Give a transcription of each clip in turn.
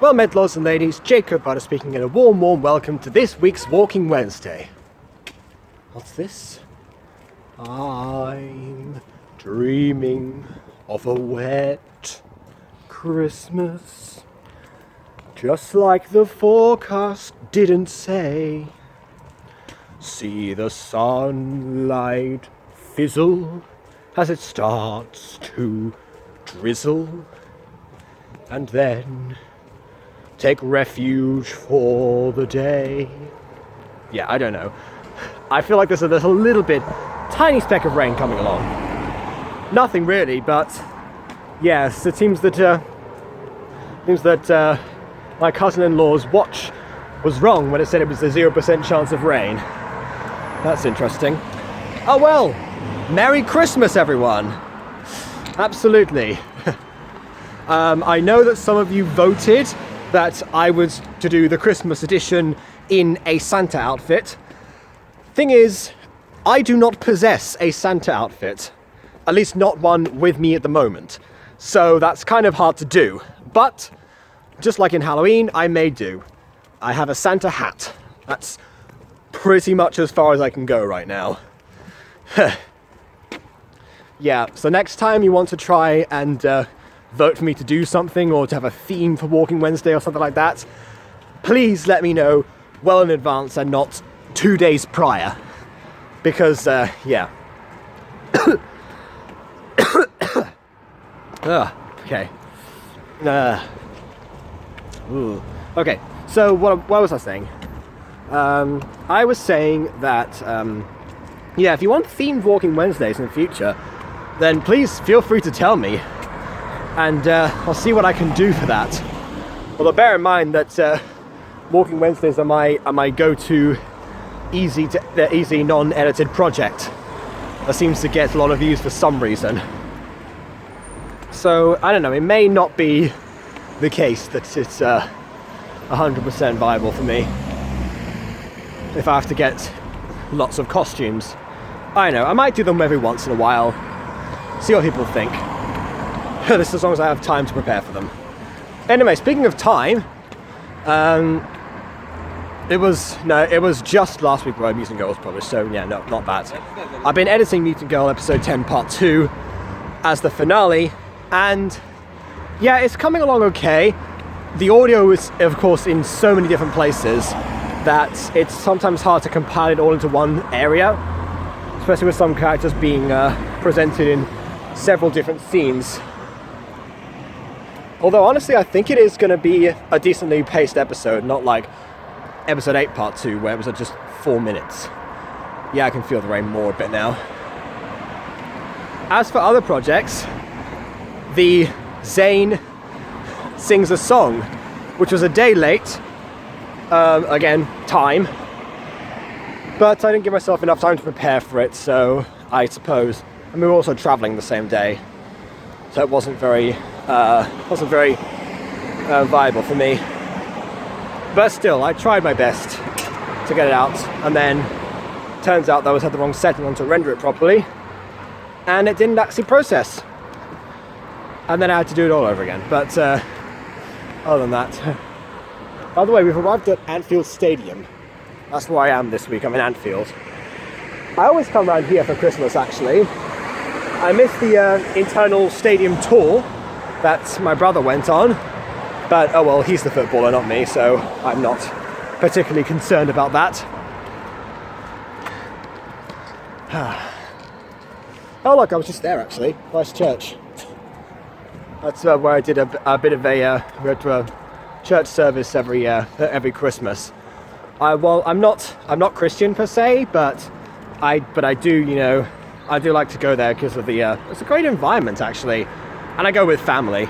Well met, lords and ladies, Jacob Butter speaking, and a warm welcome to this week's Walking Wednesday. What's this? I'm dreaming of a wet Christmas, just like the forecast didn't say. See the sunlight fizzle as it starts to drizzle, and then take refuge for the day. Yeah, I don't know. I feel like there's a little bit, tiny speck of rain coming along. Nothing really, but yes, it seems that my cousin-in-law's watch was wrong when it said it was a 0% chance of rain. That's interesting. Oh well, Merry Christmas, everyone. Absolutely. I know that some of you voted that I was to do the Christmas edition in a Santa outfit. Thing is, I do not possess a Santa outfit. At least not one with me at the moment. So that's kind of hard to do. But, just like in Halloween, I may do. I have a Santa hat. That's pretty much as far as I can go right now. Yeah, so next time you want to try and vote for me to do something or to have a theme for Walking Wednesday or something like that, please let me know well in advance and not 2 days prior. Because, yeah. Okay. Okay, so what was I saying? I was saying that, yeah, if you want themed Walking Wednesdays in the future, then please feel free to tell me. And I'll see what I can do for that. Although bear in mind that Walking Wednesdays are my go-to easy non-edited project that seems to get a lot of views for some reason. So I don't know, it may not be the case that it's 100% viable for me if I have to get lots of costumes. I know, I might do them every once in a while, see what people think. This as long as I have time to prepare for them. Anyway, speaking of time, it was just last week where Mutant Girl was published, so yeah, no, not bad. I've been editing Mutant Girl episode 10 part 2 as the finale, and yeah, it's coming along okay. The audio is, of course, in so many different places that it's sometimes hard to compile it all into one area, especially with some characters being presented in several different scenes. Although honestly, I think it is going to be a decently paced episode, not like episode 8 part 2 where it was just 4 minutes. Yeah, I can feel the rain more a bit now. As for other projects, the Zane Sings a Song, which was a day late, again, time, but I didn't give myself enough time to prepare for it, so I suppose, and we were also travelling the same day, so it wasn't very viable for me. But still, I tried my best to get it out, and then turns out that I had the wrong setting on to render it properly, and it didn't actually process. And then I had to do it all over again. But other than that, by the way, we've arrived at Anfield Stadium. That's where I am this week. I'm in Anfield. I always come around here for Christmas, actually. I missed the internal stadium tour that my brother went on, but oh well, he's the footballer, not me, so I'm not particularly concerned about that. Oh look, I was just there actually. Nice church. That's where I did a bit of a we go to a church service every Christmas. Well, I'm not Christian per se, but I do, you know, I do like to go there because of the it's a great environment actually, and I go with family.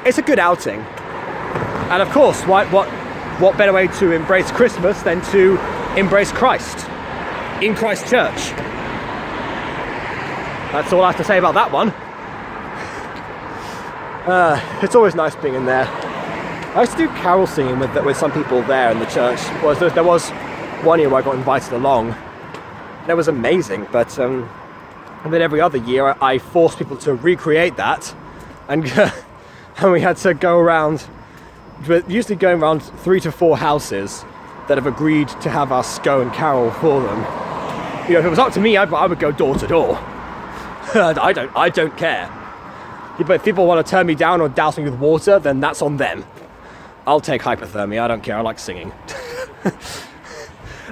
It's a good outing, and of course, what better way to embrace Christmas than to embrace Christ in Christ Church? That's all I have to say about that one. It's always nice being in there. I used to do carol singing with some people there in the church. There was one year where I got invited along, and it was amazing, but and then every other year I forced people to recreate that, and and we had to go around we're usually going around 3 to 4 houses that have agreed to have us go and carol for them. You know, if it was up to me, I would go door to door. I don't care. But if people want to turn me down or douse me with water, then that's on them. I'll take hypothermia, I don't care, I like singing.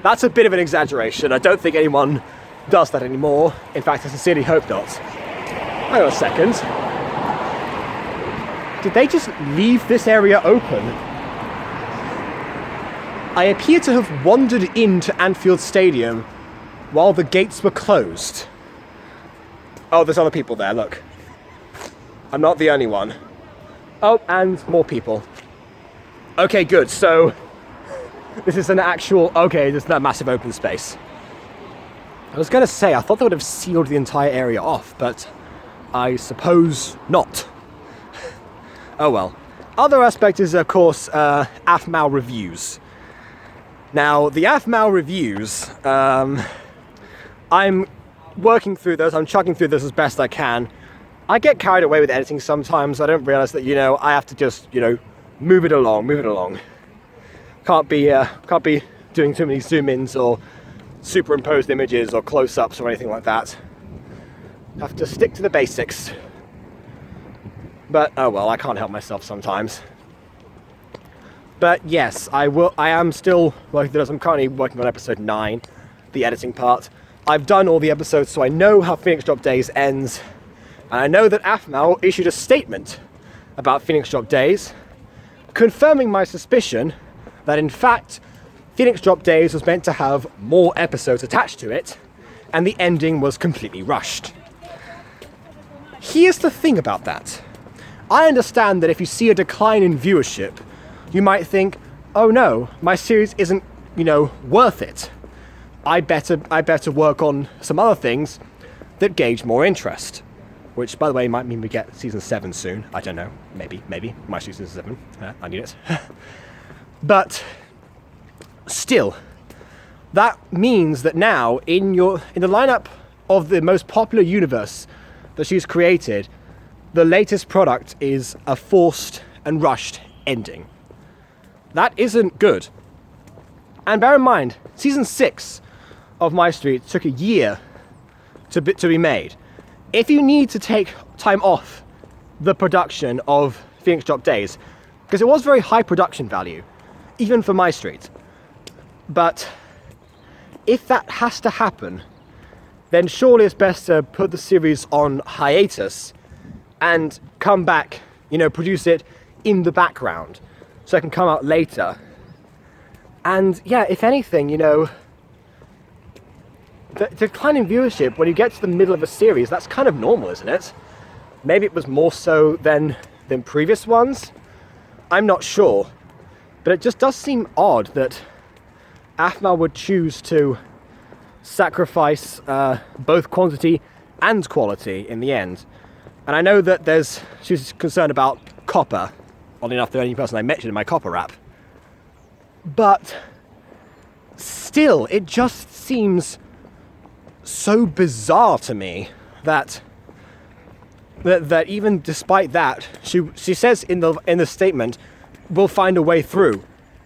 That's a bit of an exaggeration. I don't think anyone does that anymore. In fact, I sincerely hope not. Hang on a second. Did they just leave this area open? I appear to have wandered into Anfield Stadium while the gates were closed. Oh, there's other people there, look. I'm not the only one. Oh, and more people. Okay, good, so this is an actual, okay, there's that massive open space. I was gonna say, I thought they would have sealed the entire area off, but I suppose not. Oh well. Other aspect is, of course, AFMAO reviews. Now, the AFMAO reviews, I'm working through those, I'm chugging through this as best I can. I get carried away with editing sometimes. I don't realize that, you know, I have to just, you know, move it along. Can't be doing too many zoom-ins or superimposed images or close-ups or anything like that. Have to stick to the basics. But, oh well, I can't help myself sometimes. But yes, I am still working through this. I'm currently working on episode 9, the editing part. I've done all the episodes, so I know how Phoenix Drop Days ends. And I know that AFMAO issued a statement about Phoenix Drop Days, confirming my suspicion that in fact, Phoenix Drop Days was meant to have more episodes attached to it, and the ending was completely rushed. Here's the thing about that. I understand that if you see a decline in viewership, you might think, oh no, my series isn't, you know, worth it. I better work on some other things that gauge more interest. Which, by the way, might mean we get season 7 soon. I don't know. Maybe. My season 7. I need it. But still, that means that now in the lineup of the most popular universe that she's created, the latest product is a forced and rushed ending. That isn't good. And bear in mind, season 6 of My Street took a year to be made. If you need to take time off the production of Phoenix Drop Days, because it was very high production value, even for My Street, but if that has to happen, then surely it's best to put the series on hiatus and come back, you know, produce it in the background so it can come out later. And yeah, if anything, you know, the decline in viewership when you get to the middle of a series, that's kind of normal, isn't it? Maybe it was more so than previous ones. I'm not sure. But it just does seem odd that AFMAO would choose to sacrifice both quantity and quality in the end. And I know that she's concerned about copper. Oddly enough, the only person I mentioned in my copper rap. But still, it just seems so bizarre to me that even despite that, she says in the statement, we'll find a way through.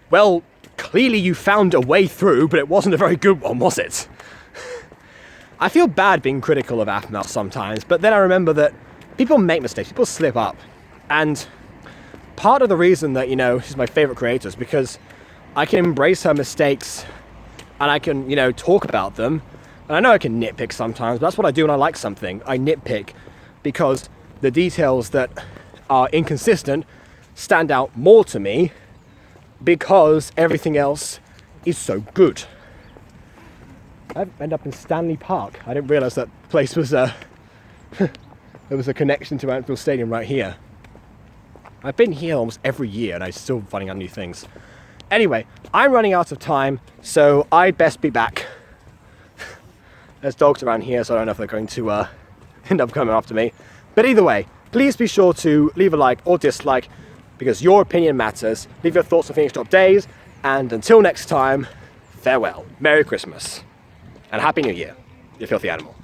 Well, clearly you found a way through, but it wasn't a very good one, was it? I feel bad being critical of AFMAO sometimes, but then I remember that people make mistakes, people slip up. And part of the reason that, you know, she's my favorite creator is because I can embrace her mistakes and I can, you know, talk about them. And I know I can nitpick sometimes, but that's what I do when I like something. I nitpick because the details that are inconsistent stand out more to me because everything else is so good. I end up in Stanley Park. I didn't realise that place was there was a connection to Anfield Stadium right here. I've been here almost every year and I'm still finding out new things. Anyway, I'm running out of time, so I'd best be back. There's dogs around here, so I don't know if they're going to end up coming after me. But either way, please be sure to leave a like or dislike, because your opinion matters. Leave your thoughts on Phoenix Drop Days, and until next time, farewell. Merry Christmas. And Happy New Year, you filthy animal.